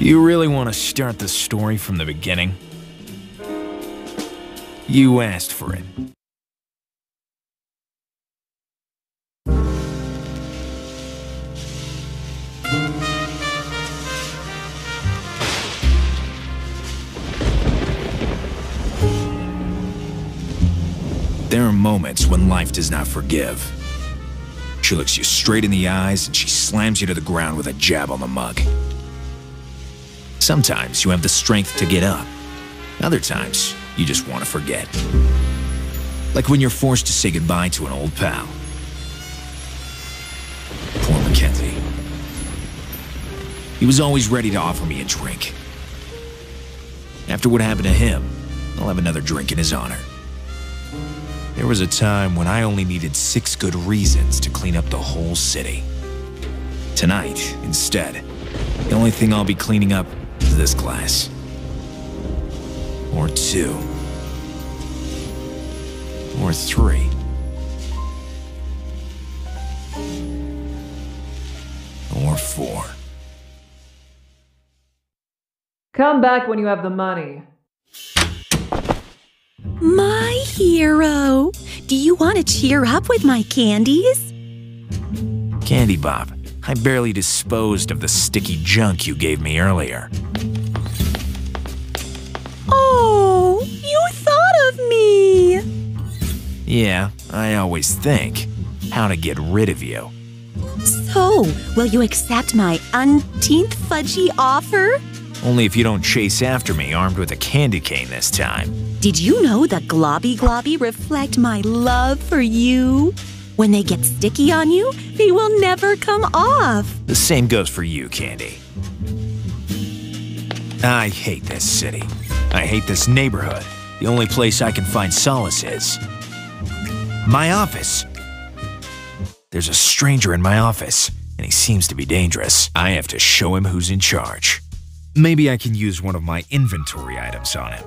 You really want to start the story from the beginning? You asked for it. There are moments when life does not forgive. She looks you straight in the eyes and she slams you to the ground with a jab on the mug. Sometimes you have the strength to get up. Other times, you just want to forget. Like when you're forced to say goodbye to an old pal. Poor Mackenzie. He was always ready to offer me a drink. After what happened to him, I'll have another drink in his honor. There was a time when I only needed 6 good reasons to clean up the whole city. Tonight, instead, the only thing I'll be cleaning up is this glass. Or 2. Or 3. Or 4. Come back when you have the money. My hero! Do you want to cheer up with my candies? Candy Bob, I barely disposed of the sticky junk you gave me earlier. Oh, you thought of me! Yeah, I always think how to get rid of you. So, will you accept my unteenth fudgy offer? Only if you don't chase after me armed with a candy cane this time. Did you know the globby globby reflect my love for you? When they get sticky on you, they will never come off. The same goes for you, Candy. I hate this city. I hate this neighborhood. The only place I can find solace is my office. There's a stranger in my office, and he seems to be dangerous. I have to show him who's in charge. Maybe I can use one of my inventory items on him.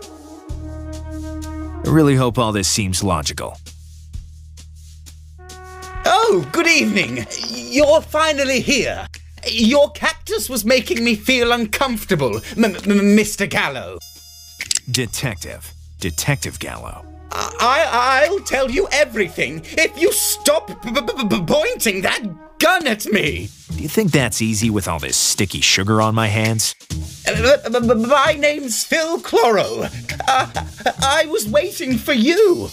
I really hope all this seems logical. Oh, good evening. You're finally here. Your cactus was making me feel uncomfortable, Mr. Gallo. Detective Gallo. I'll tell you everything if you stop pointing that gun at me. Do you think that's easy with all this sticky sugar on my hands? My name's Phil Chloro. I was waiting for you.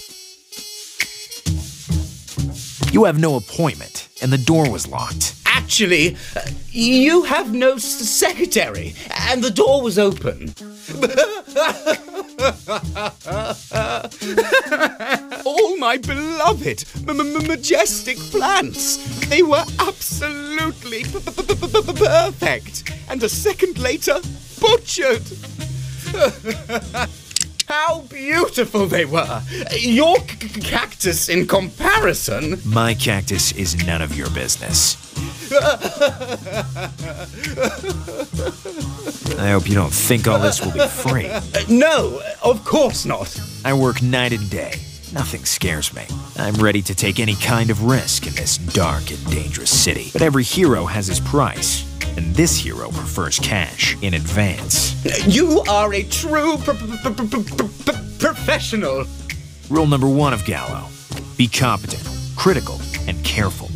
You have no appointment, and the door was locked. Actually, you have no secretary, and the door was open. All my beloved, majestic plants. They were absolutely perfect. And a second later, butchered. How beautiful they were. Your cactus in comparison. My cactus is none of your business. I hope you don't think all this will be free. No, of course not. I work night and day. Nothing scares me. I'm ready to take any kind of risk in this dark and dangerous city. But every hero has his price, and this hero prefers cash in advance. You are a true professional. Rule number 1 of Gallo: be competent, critical, and careful.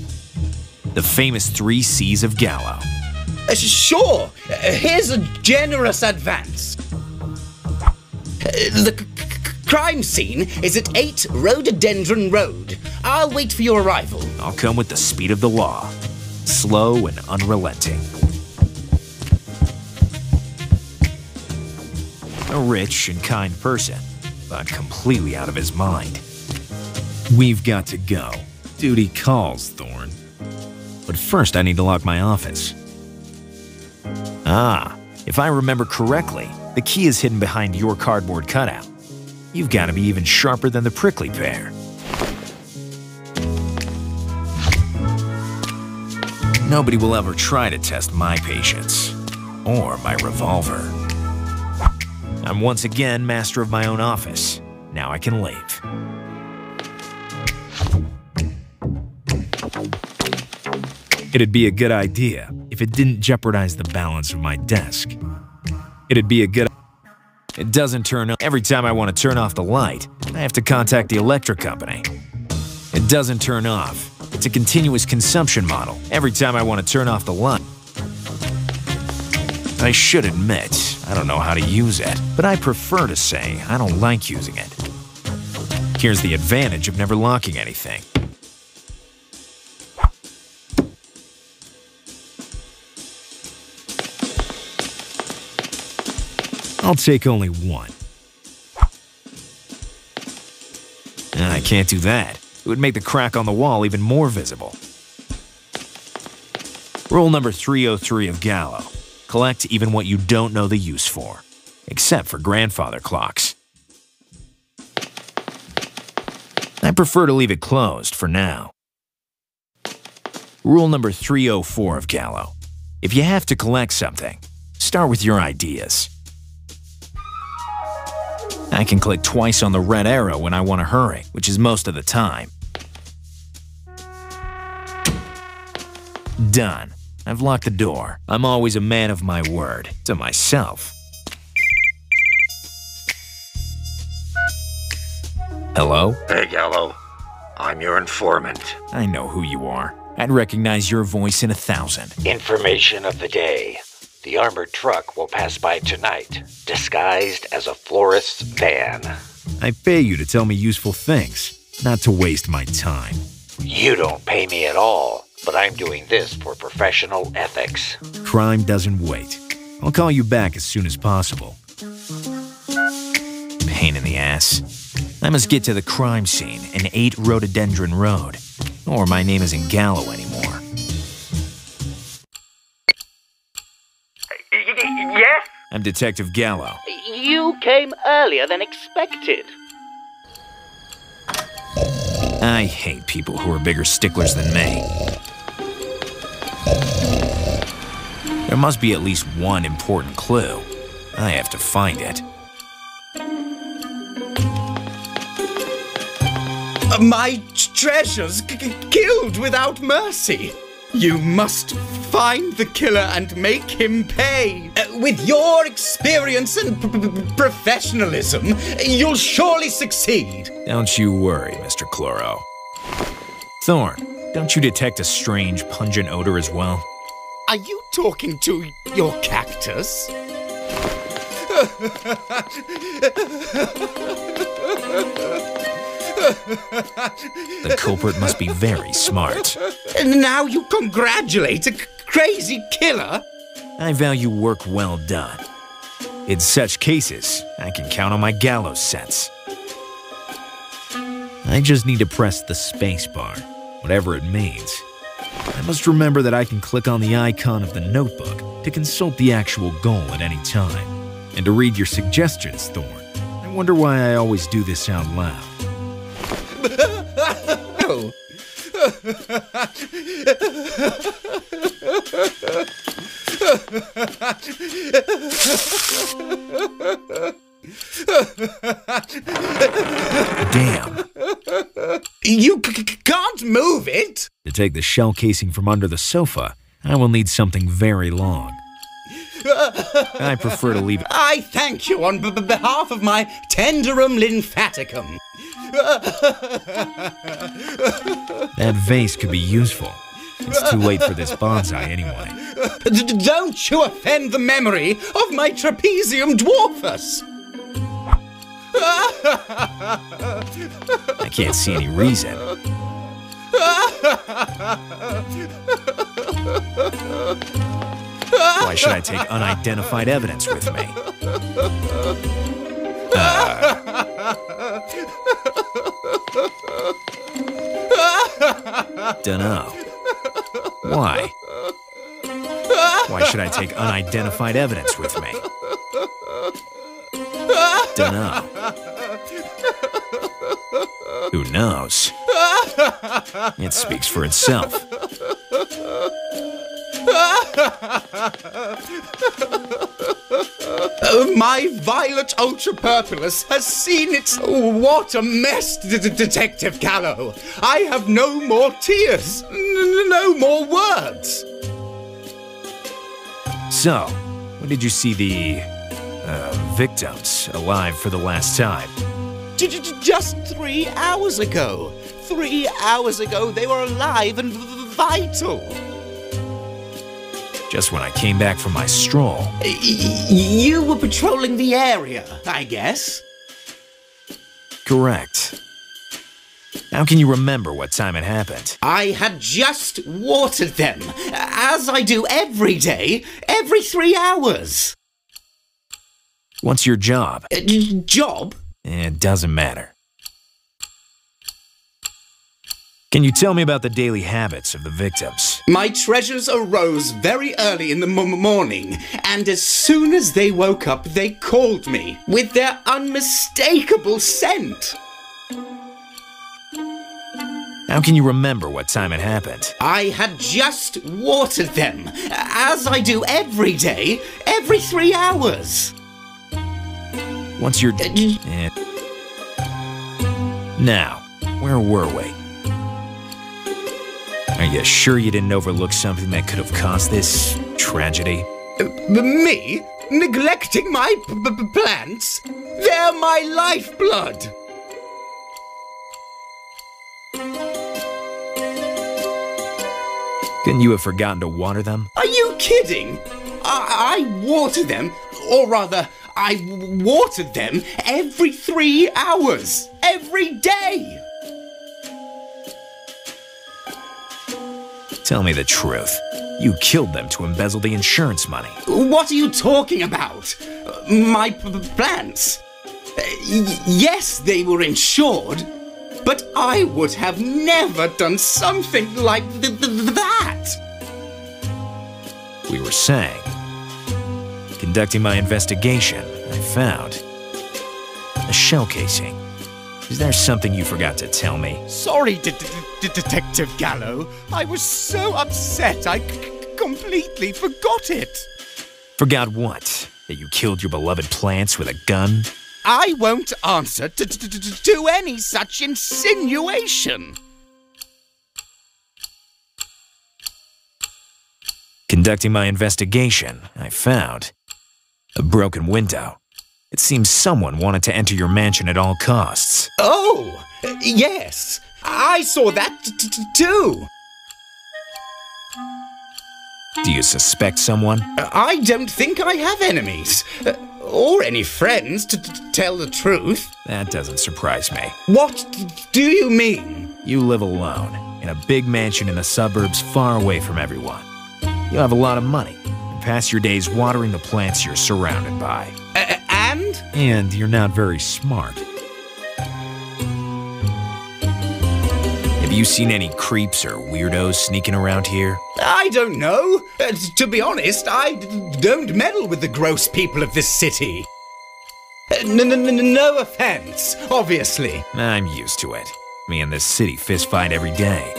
The famous 3 C's of Gallo. Sure, here's a generous advance. The crime scene is at 8 Rhododendron Road. I'll wait for your arrival. I'll come with the speed of the law, slow and unrelenting. A rich and kind person, but completely out of his mind. We've got to go. Duty calls, Thorn. But first I need to lock my office. Ah, if I remember correctly, the key is hidden behind your cardboard cutout. You've got to be even sharper than the prickly pear. Nobody will ever try to test my patience, or my revolver. I'm once again master of my own office. Now I can leave. It'd be a good idea if it didn't jeopardize the balance of my desk. It'd be a good... It doesn't turn on. Every time I want to turn off the light, I have to contact the electric company. It doesn't turn off. It's a continuous consumption model. Every time I want to turn off the light. I should admit, I don't know how to use it, but I prefer to say I don't like using it. Here's the advantage of never locking anything. I'll take only one. I can't do that. It would make the crack on the wall even more visible. Rule number 303 of Gallo. Collect even what you don't know the use for. Except for grandfather clocks. I prefer to leave it closed for now. Rule number 304 of Gallo. If you have to collect something, start with your ideas. I can click twice on the red arrow when I want to hurry, which is most of the time. Done. I've locked the door. I'm always a man of my word, to myself. Hello? Hey, Gallo. I'm your informant. I know who you are. I'd recognize your voice in 1,000. Information of the day. The armored truck will pass by tonight, disguised as a florist's van. I pay you to tell me useful things, not to waste my time. You don't pay me at all, but I'm doing this for professional ethics. Crime doesn't wait. I'll call you back as soon as possible. Pain in the ass. I must get to the crime scene in 8 Rhododendron Road, or my name isn't Gallo anymore. Yes? I'm Detective Gallo. You came earlier than expected. I hate people who are bigger sticklers than me. There must be at least one important clue. I have to find it. My treasures killed without mercy. You must find the killer and make him pay. With your experience and professionalism, you'll surely succeed. Don't you worry, Mr. Chloro. Thorn, don't you detect a strange, pungent odor as well? Are you talking to your cactus? The culprit must be very smart. And now you congratulate a crazy killer? I value work well done. In such cases, I can count on my gallows sense. I just need to press the space bar, whatever it means. I must remember that I can click on the icon of the notebook to consult the actual goal at any time, and to read your suggestions, Thorn. I wonder why I always do this out loud. Oh. Damn. You can't move it. To take the shell casing from under the sofa, I will need something very long. I prefer to leave it. I thank you on behalf of my tenderum lymphaticum. That vase could be useful. It's too late for this bonsai anyway. Don't you offend the memory of my trapezium dwarfus. I can't see any reason. Why should I take unidentified evidence with me? Dunno. Why? Why should I take unidentified evidence with me? Dunno. Who knows? It speaks for itself. My violet ultra-purpulus has seen its... What a mess, Detective Gallo. I have no more tears, no more words. So, when did you see the victims alive for the last time. Just 3 hours ago. 3 hours ago, they were alive and vital. Just when I came back from my stroll. You were patrolling the area, I guess? Correct. How can you remember what time it happened? I had just watered them, as I do every day, every 3 hours. What's your job? Job? It doesn't matter. Can you tell me about the daily habits of the victims? My treasures arose very early in the morning, and as soon as they woke up, they called me with their unmistakable scent. How can you remember what time it happened? I had just watered them, as I do every day, every 3 hours. What's your... Now, where were we? Are you sure you didn't overlook something that could have caused this tragedy? Me? Neglecting my plants? They're my lifeblood! Couldn't you have forgotten to water them? Are you kidding? I water them, or rather, I watered them every 3 hours, every day! Tell me the truth. You killed them to embezzle the insurance money. What are you talking about? My plants? Yes, they were insured, but I would have never done something like that. We were saying, conducting my investigation, I found a shell casing. Is there something you forgot to tell me? Sorry, Detective Gallo. I was so upset I completely forgot it. Forgot what? That you killed your beloved plants with a gun? I won't answer to any such insinuation. Conducting my investigation, I found a broken window. It seems someone wanted to enter your mansion at all costs. Oh, yes. I saw that too. Do you suspect someone? I don't think I have enemies. Or any friends, to tell the truth. That doesn't surprise me. What do you mean? You live alone, in a big mansion in the suburbs far away from everyone. You have a lot of money, and pass your days watering the plants you're surrounded by. And? And you're not very smart. Have you seen any creeps or weirdos sneaking around here? I don't know. To be honest, I don't meddle with the gross people of this city. No offense, obviously. I'm used to it. Me and this city fistfight every day.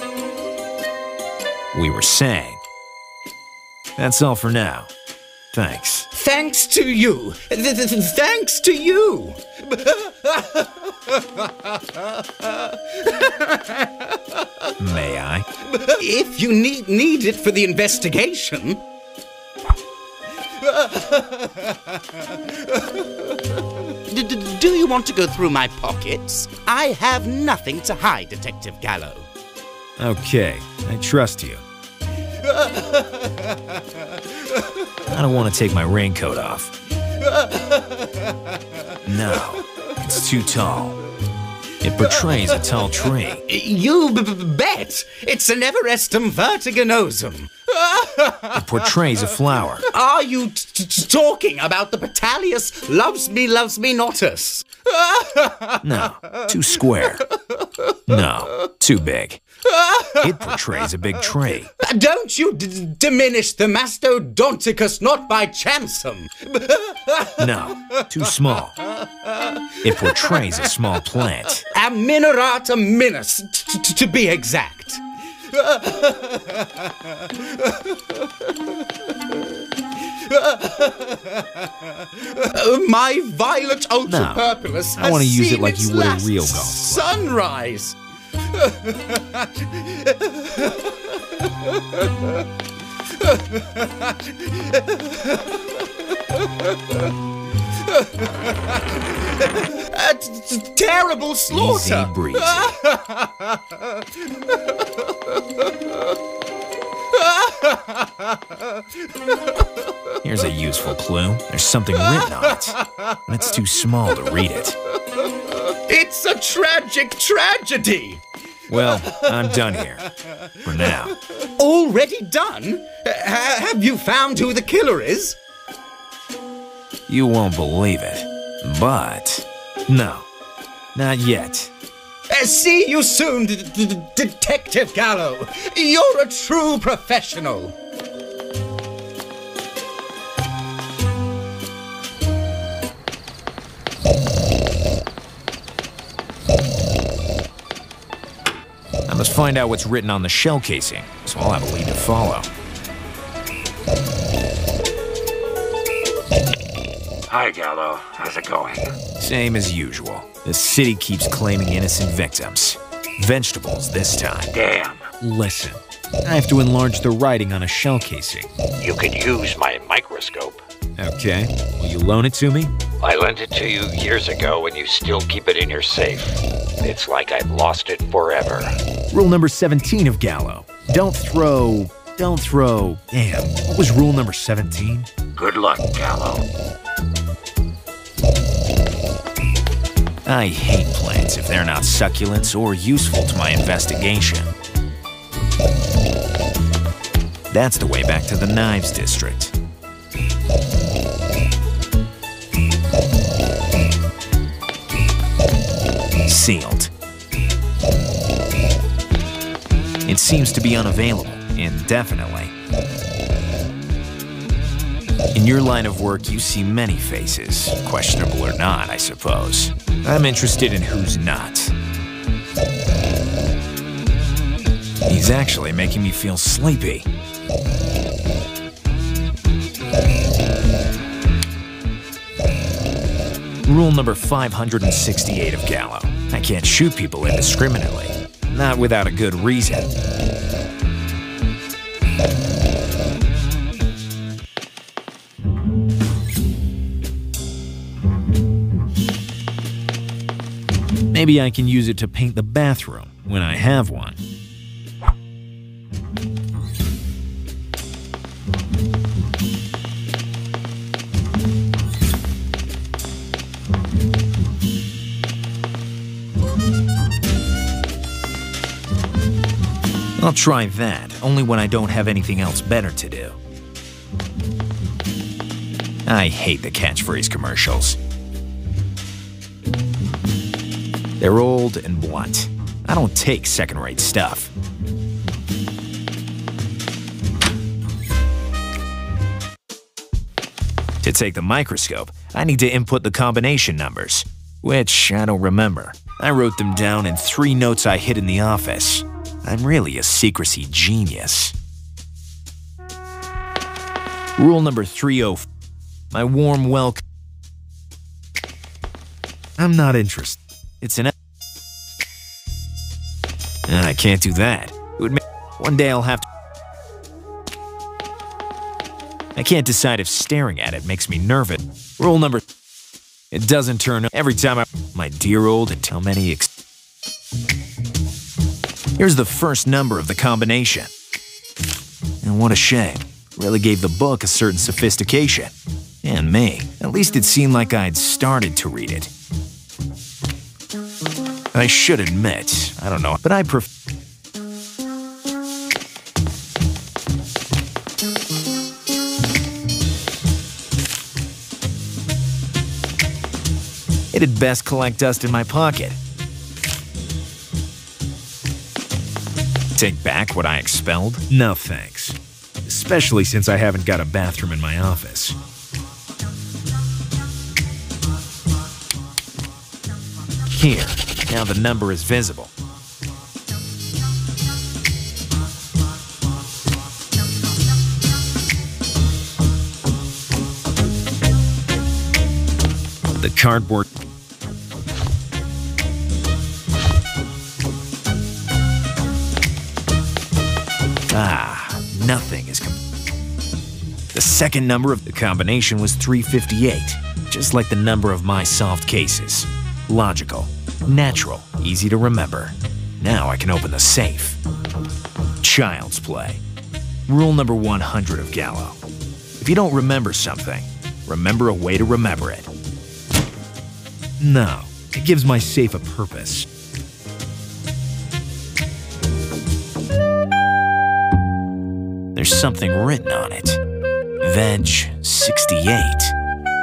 We were saying. That's all for now. Thanks. Thanks to you. Thanks to you. May I? If you need it for the investigation. Do you want to go through my pockets? I have nothing to hide, Detective Gallo. Okay, I trust you. I don't want to take my raincoat off. No, it's too tall. It portrays a tall tree. You bet! It's an Everestum vertiginosum. It portrays a flower. Are you talking about the Petalius loves me notus? No, too square. No, too big. It portrays a big tree. Don't you diminish the Mastodonticus not by chansum. No, too small. It portrays a small plant. Aminorata minus, to be exact. My violet ultrapurpulus I want to use it seen like you its would a last real golf club. sunrise. Terrible slaughter! Easy breezy. Here's a useful clue. There's something written on it, and it's too small to read it. It's a tragic tragedy! Well, I'm done here. For now. Already done? Have you found who the killer is? You won't believe it, but no, not yet. See you soon, Detective Gallo. You're a true professional. I must find out what's written on the shell casing, so I'll have a lead to follow. Hi, Gallo. How's it going? Same as usual. The city keeps claiming innocent victims. Vegetables this time. Damn. Listen, I have to enlarge the writing on a shell casing. You could use my microscope. Okay, will you loan it to me? I lent it to you years ago and you still keep it in your safe. It's like I've lost it forever. Rule number 17 of Gallo. Don't throw... Damn, what was rule number 17? Good luck, Gallo. I hate plants if they're not succulents or useful to my investigation. That's the way back to the Knives District. Sealed. It seems to be unavailable, indefinitely. In your line of work, you see many faces, questionable or not, I suppose. I'm interested in who's not. He's actually making me feel sleepy. Rule number 568 of Gallo. I can't shoot people indiscriminately, not without a good reason. Maybe I can use it to paint the bathroom when I have one. I'll try that, only when I don't have anything else better to do. I hate the catchphrase commercials. They're old and blunt. I don't take second-rate stuff. To take the microscope, I need to input the combination numbers, which I don't remember. I wrote them down in 3 notes I hid in the office. I'm really a secrecy genius. Rule number 304. My warm welcome. I'm not interested. It's an... I can't do that. It would make... One day I'll have to... I can't decide if staring at it makes me nervous. Rule number... It doesn't turn every time I... My dear old and how many... Here's the first number of the combination. And what a shame. Really gave the book a certain sophistication. And me. At least it seemed like I'd started to read it. I should admit, I don't know, but I prefer... It'd best collect dust in my pocket. Take back what I expelled? No thanks. Especially since I haven't got a bathroom in my office. Here, now the number is visible. The cardboard... nothing is... The second number of the combination was 358. just like the number of my solved cases. Logical, natural, easy to remember. Now I can open the safe. Child's play. Rule number 100 of Gallo. If you don't remember something, remember a way to remember it. No, it gives my safe a purpose. There's something written on it. Veg 68.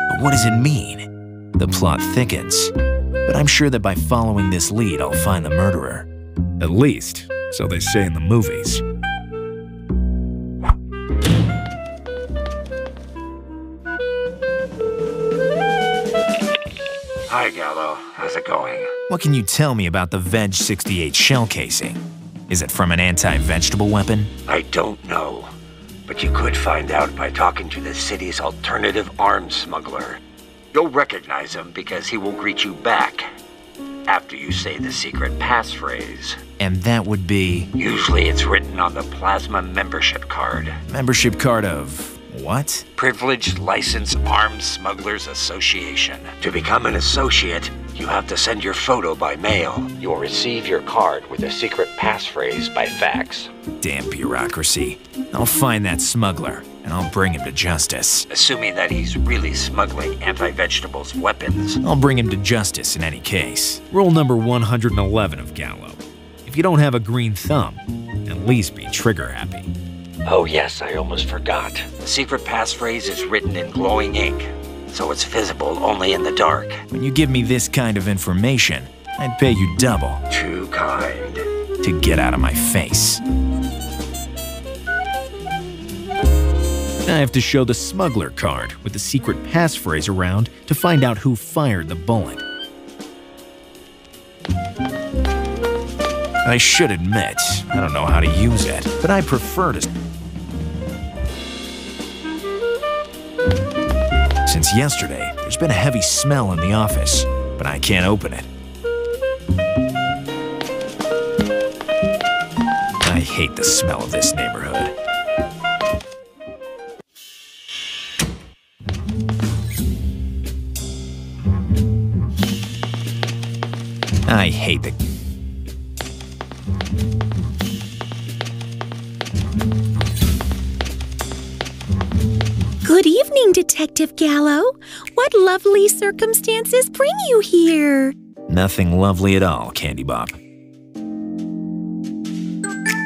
But what does it mean? The plot thickens. But I'm sure that by following this lead, I'll find the murderer. At least, so they say in the movies. Hi, Gallo. How's it going? What can you tell me about the Veg 68 shell casing? Is it from an anti-vegetable weapon? I don't know, but you could find out by talking to the city's alternative arms smuggler. You'll recognize him because he will greet you back after you say the secret passphrase. And that would be? Usually it's written on the plasma membership card. Membership card of what? Privileged Licensed Arms Smugglers Association. To become an associate, you have to send your photo by mail. You'll receive your card with a secret passphrase by fax. Damn bureaucracy. I'll find that smuggler, and I'll bring him to justice. Assuming that he's really smuggling anti-vegetables weapons. I'll bring him to justice in any case. Rule number 111 of Gallo. If you don't have a green thumb, at least be trigger happy. Oh yes, I almost forgot. The secret passphrase is written in glowing ink, so it's visible only in the dark. When you give me this kind of information, I'd pay you double. Too kind. To get out of my face. I have to show the smuggler card with the secret passphrase around to find out who fired the bullet. I should admit, I don't know how to use it, but I prefer to. Since yesterday, there's been a heavy smell in the office, but I can't open it. I hate the smell of this neighborhood. I hate the... Good evening, Detective Gallo. What lovely circumstances bring you here? Nothing lovely at all, Candy Bob.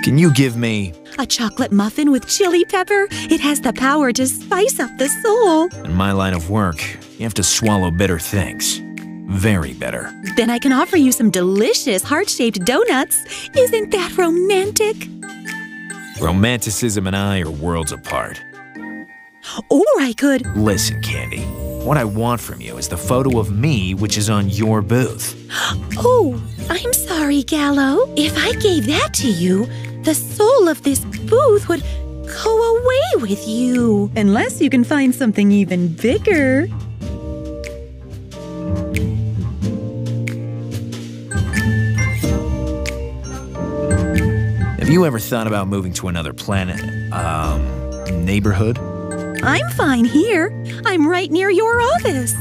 Can you give me... A chocolate muffin with chili pepper? It has the power to spice up the soul. In my line of work, you have to swallow bitter things. Very bitter. Then I can offer you some delicious heart-shaped donuts. Isn't that romantic? Romanticism and I are worlds apart. Or I could... Listen, Candy. What I want from you is the photo of me which is on your booth. Oh, I'm sorry, Gallo. If I gave that to you, the soul of this booth would go away with you. Unless you can find something even bigger. Have you ever thought about moving to another planet, neighborhood? I'm fine here. I'm right near your office.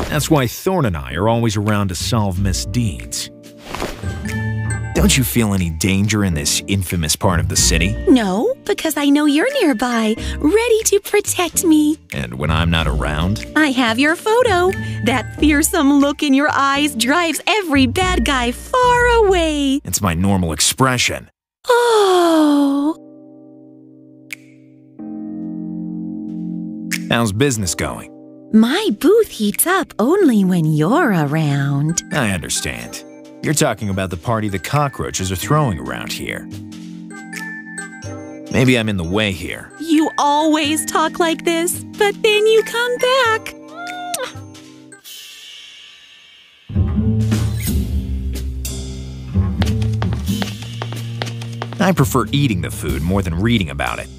That's why Thorne and I are always around to solve misdeeds. Don't you feel any danger in this infamous part of the city? No, because I know you're nearby, ready to protect me. And when I'm not around? I have your photo. That fearsome look in your eyes drives every bad guy far away. It's my normal expression. Oh. How's business going? My booth heats up only when you're around. I understand. You're talking about the party the cockroaches are throwing around here. Maybe I'm in the way here. You always talk like this, but then you come back. I prefer eating the food more than reading about it.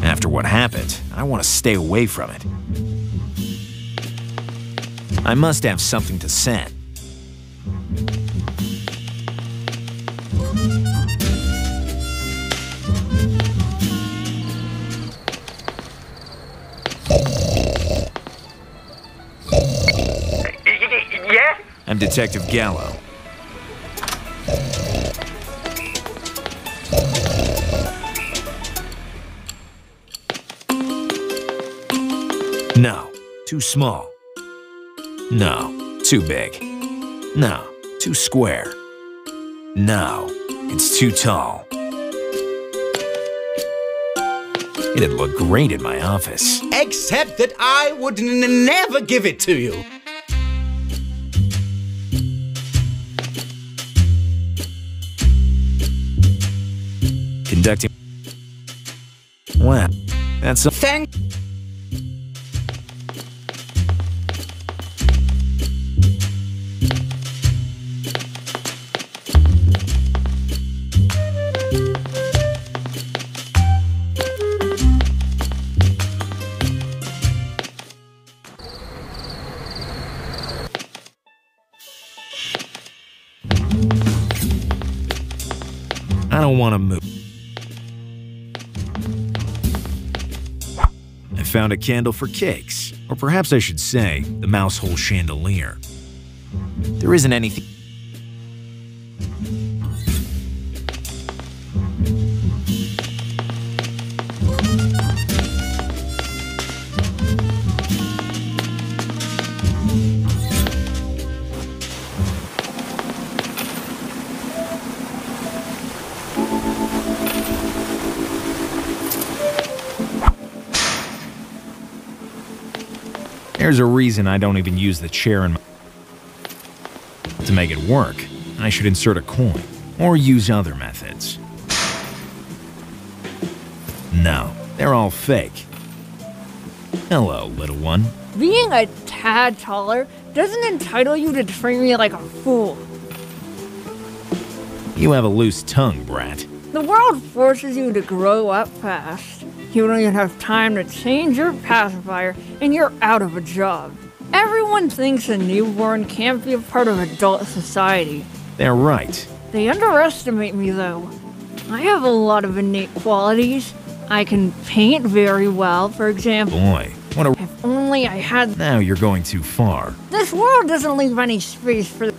After what happened, I want to stay away from it. I must have something to send. I'm Detective Gallo. No, too small. No, too big. No, too square. No, it's too tall. It'd look great in my office. Except that I would never give it to you. Conducting. Wow, that's a Thank. I don't want to move. I found a candle for cakes, or perhaps I should say, the mouse hole chandelier. There isn't anything. There's a reason I don't even use the chair in my to make it work. I should insert a coin, or use other methods. No, they're all fake. Hello, little one. Being a tad taller doesn't entitle you to treat me like a fool. You have a loose tongue, brat. The world forces you to grow up fast. You don't even have time to change your pacifier, and you're out of a job. Everyone thinks a newborn can't be a part of adult society. They're right. They underestimate me, though. I have a lot of innate qualities. I can paint very well, for example. Boy, what a... If only I had... Now you're going too far. This world doesn't leave any space for...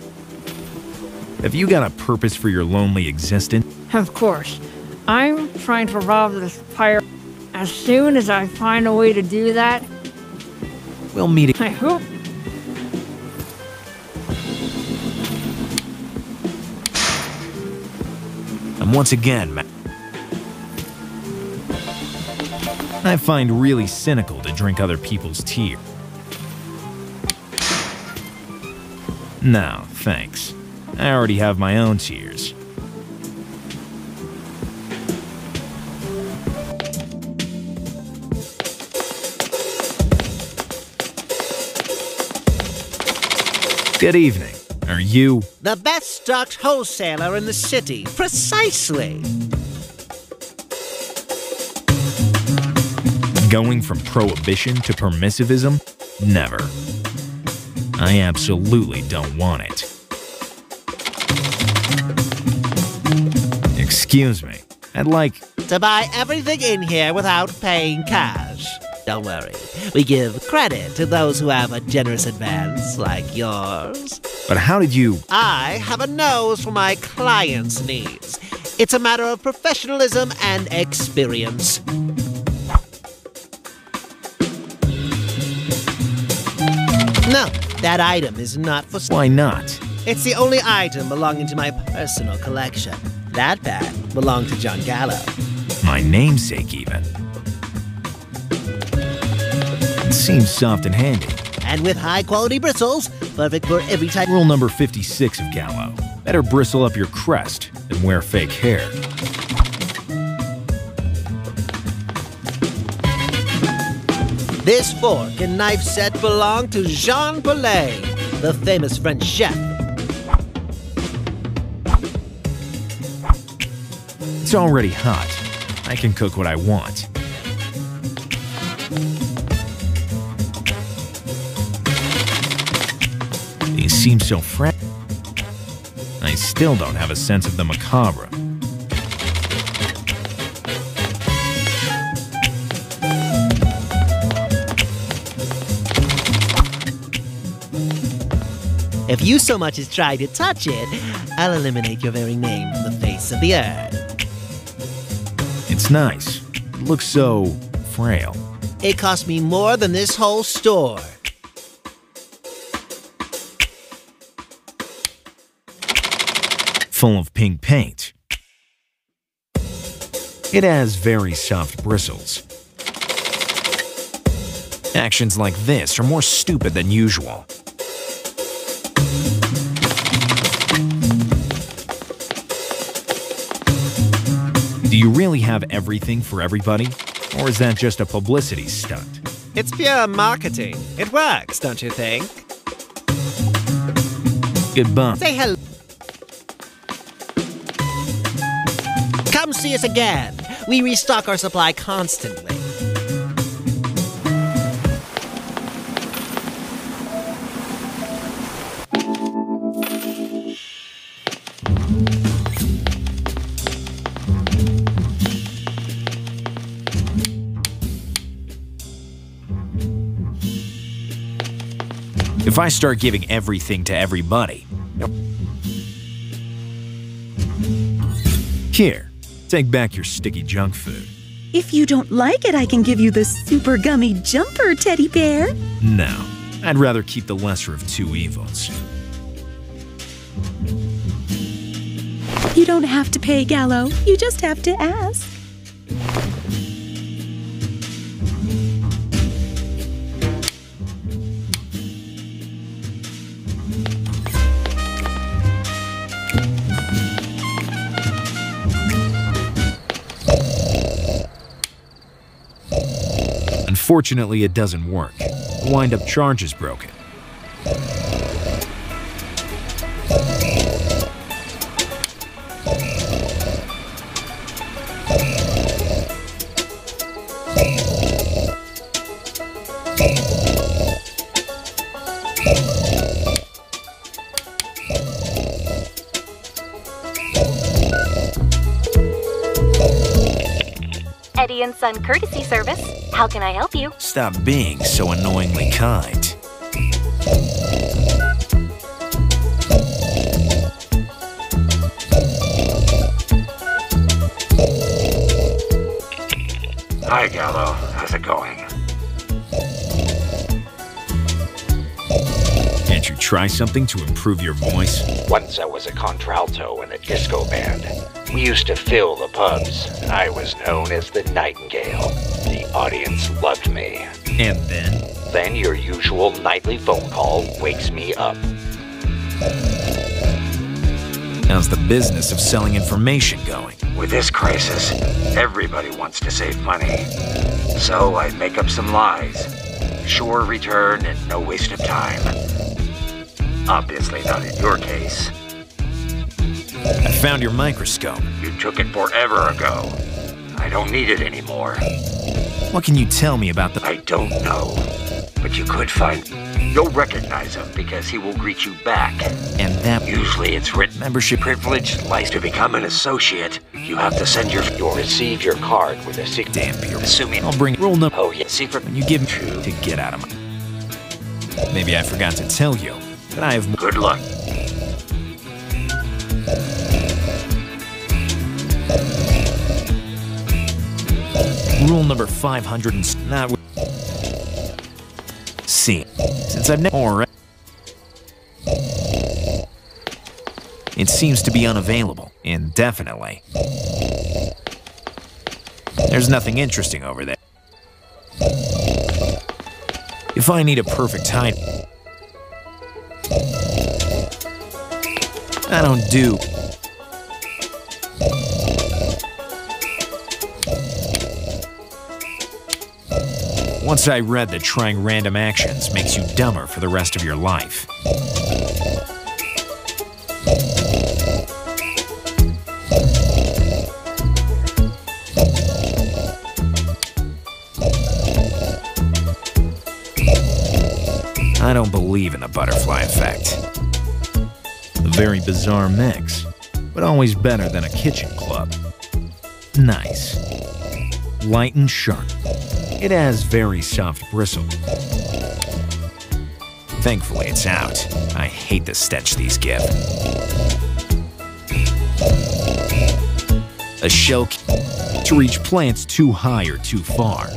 Have you got a purpose for your lonely existence? Of course. I'm trying to rob this pirate. As soon as I find a way to do that, We'll meet I hope. And once again, I find really cynical to drink other people's tea. No, thanks. I already have my own tears. Good evening. Are you... The best stocked wholesaler in the city. Precisely. Going from prohibition to permissivism? Never. I absolutely don't want it. Excuse me. I'd like... To buy everything in here without paying cash. Don't worry. We give credit to those who have a generous advance like yours. But how did you... I have a nose for my clients' needs. It's a matter of professionalism and experience. No, that item is not for sale. Why not? It's the only item belonging to my personal collection. That bag belonged to John Gallo. My namesake, even. It seems soft and handy. And with high-quality bristles, perfect for every type. Rule number 56 of Gallo. Better bristle up your crest than wear fake hair. This fork and knife set belong to Jean Paulet, the famous French chef. It's already hot. I can cook what I want. These seem so fresh. I still don't have a sense of the macabre. If you so much as try to touch it, I'll eliminate your very name from the face of the earth. It's nice. It looks so frail. It cost me more than this whole store. Full of pink paint. It has very soft bristles. Actions like this are more stupid than usual. Do you really have everything for everybody? Or is that just a publicity stunt? It's pure marketing. It works, don't you think? Goodbye. Say hello. Come see us again. We restock our supply constantly. If I start giving everything to everybody... Here, take back your sticky junk food. If you don't like it, I can give you the super gummy jumper, teddy bear. No, I'd rather keep the lesser of two evils. You don't have to pay, Gallo. You just have to ask. Unfortunately, it doesn't work. The wind-up charge is broken. Eddie & Son Courtesy Service. How can I help you? Stop being so annoyingly kind. Hi, Gallo. How's it going? Can't you try something to improve your voice? Once I was a contralto in a disco band. We used to fill the pubs. I was known as the Nightingale. The audience loved me. And then? Then your usual nightly phone call wakes me up. How's the business of selling information going? With this crisis, everybody wants to save money. So I make up some lies. Sure return and no waste of time. Obviously not in your case. I found your microscope. You took it forever ago. I don't need it anymore. What can you tell me about the... I don't know. But you could find... You'll recognize him because he will greet you back. And that... Usually it's written membership privilege. Like to become an associate, you have to send you'll receive your card with a secret. Damn beer. Assuming I'll bring rule number... Oh yeah, secret. When you give me to get out of my... Maybe I forgot to tell you, but I have... Good luck. Rule number 500 and... Not... See, since I've never... Alright. It seems to be unavailable, indefinitely. There's nothing interesting over there. If I need a perfect height... I don't do... Once I read that trying random actions makes you dumber for the rest of your life. I don't believe in the butterfly effect. A very bizarre mix, but always better than a kitchen club. Nice. Light and sharp. It has very soft bristles. Thankfully, it's out. I hate the stench these give. A shell to reach plants too high or too far.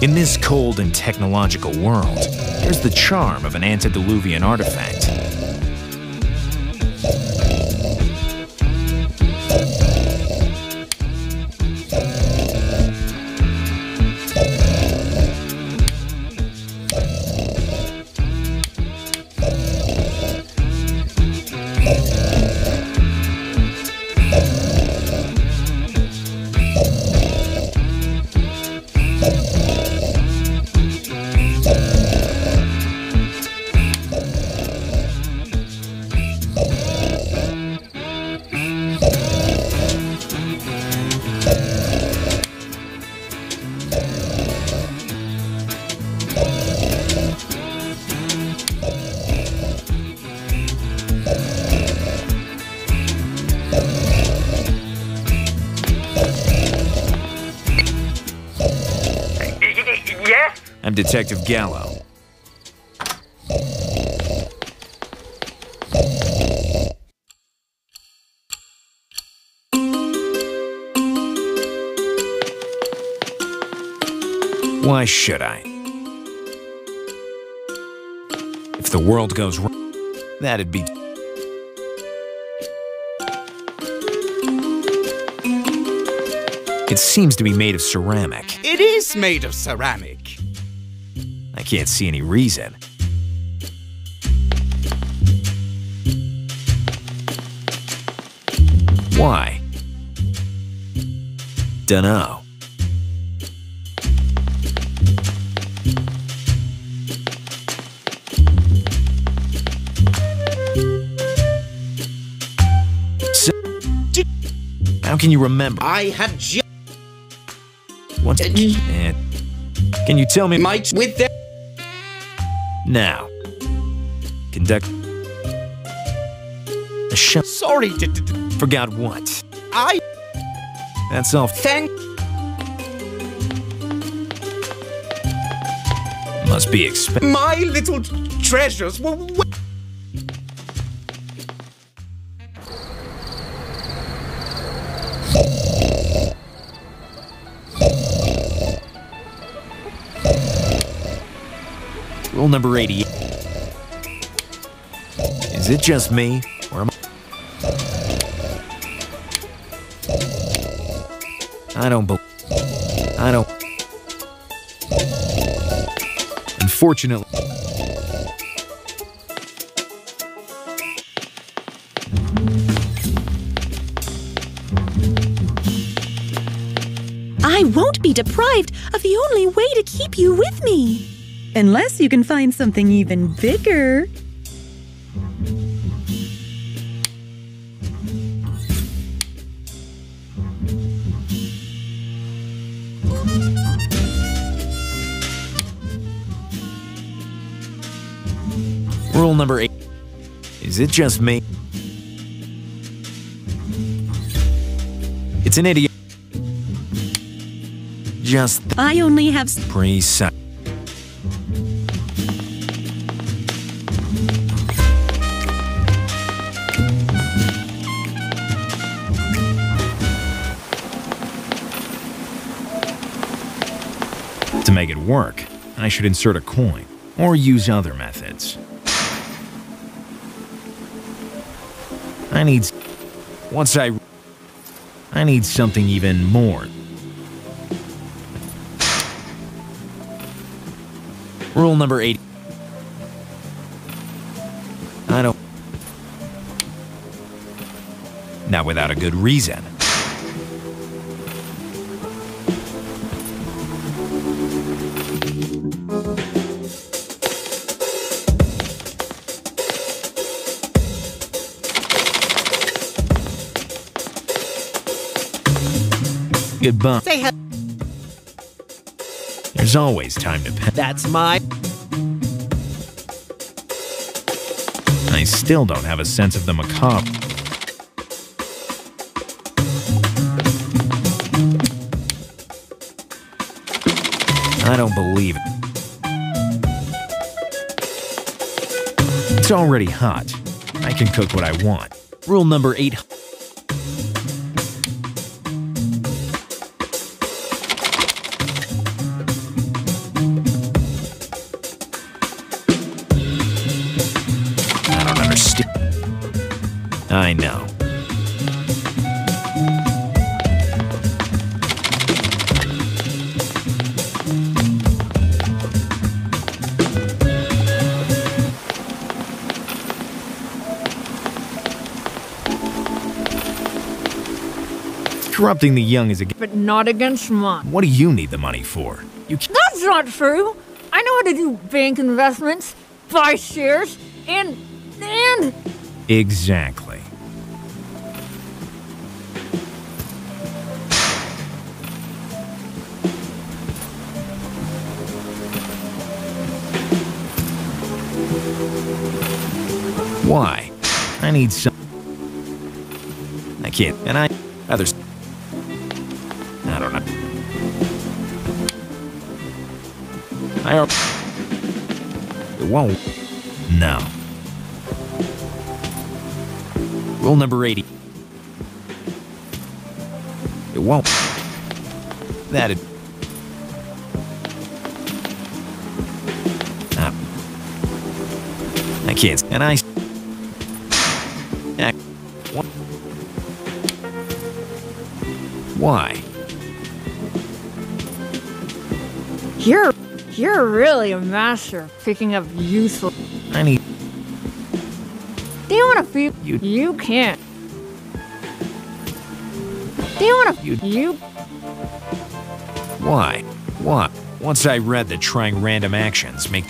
In this cold and technological world, there's the charm of an antediluvian artifact. Yes? I'm Detective Gallo. Why should I? If the world goes wrong, that'd be... It seems to be made of ceramic. It is made of ceramic. I can't see any reason. Why? Dunno. So, how can you remember? I had just... What? Can you tell me? Might with them. Now, conduct a show. Sorry, Forgot what? That's all. Thank. Must be expensive. My little treasures were. Rule number 88. Is it just me, or am I don't believe. I don't. Unfortunately. I won't be deprived of the only way to keep you with me. Unless you can find something even bigger. Rule number 8. Is it just me? It's an idiot. Just I only have precise. To make it work, I should insert a coin or use other methods. I need something even more. Rule number 8. I don't. Not without a good reason. Goodbye. Say hello. There's always time to pay. That's my... I still don't have a sense of the macabre. I don't believe it. It's already hot. I can cook what I want. Rule number 8. I don't understand. I know. Corrupting the young is but not against mine. What do you need the money for? That's not true. I know how to do bank investments, buy shares, and... Exactly. Why? I need some... I can't, and others... I don't know. It won't. No. Rule number 80. It won't. That it. I can't. And I. Why? You're really a master of picking up useful... I need... Do you want to feed... You can't. Do you want to... You... Why? What? Once I read that trying random actions make...